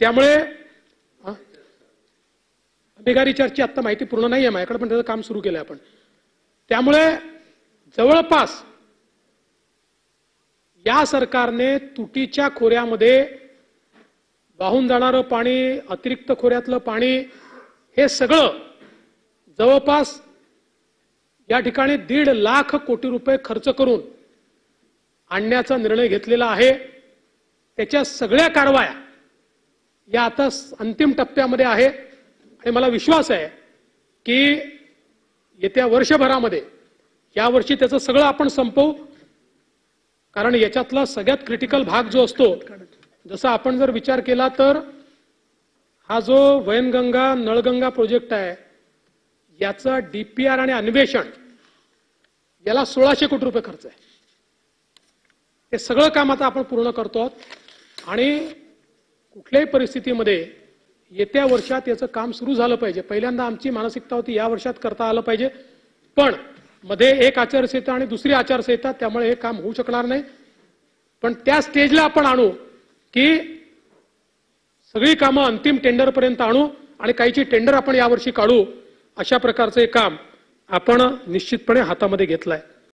त्यामुळे बेगारी चर्चेची आता माहिती पूर्ण नाही आहे माझ्याकडे, पण त्याचं काम सुरू केलंय आपण. त्यामुळे जवळपास या सरकारने तुटीच्या खोऱ्यामध्ये वाहून जाणारं पाणी, अतिरिक्त खोऱ्यातलं पाणी, हे सगळं जवळपास या ठिकाणी 1.5 लाख कोटी रुपये खर्च करून आणण्याचा निर्णय घेतलेला आहे. त्याच्या सगळ्या कारवाया या आता अंतिम टप्प्यामध्ये आहे आणि मला विश्वास आहे की येत्या वर्षभरामध्ये यावर्षी त्याचं सगळं आपण संपवू. कारण याच्यातला सगळ्यात क्रिटिकल भाग जो असतो, जसा आपण जर विचार केला तर हा जो वैनगंगा नळगंगा प्रोजेक्ट आहे याचा डीपीआर आणि अन्वेषण याला 1600 कोटी रुपये खर्च आहे. हे सगळं काम आता आपण पूर्ण करतो आणि कुठल्याही परिस्थितीमध्ये येत्या वर्षात याचं काम सुरू झालं पाहिजे. पहिल्यांदा आमची मानसिकता होती या वर्षात करता आलं पाहिजे, पण मध्ये एक आचारसंहिता आणि दुसरी आचारसंहिता, त्यामुळे हे काम होऊ शकणार नाही. पण त्या स्टेजला आपण आणू की सगळी कामं अंतिम टेंडरपर्यंत आणू आणि काहीची टेंडर आपण यावर्षी काढू, अशा प्रकारचे काम आपण निश्चितपणे हातामध्ये घेतलंय.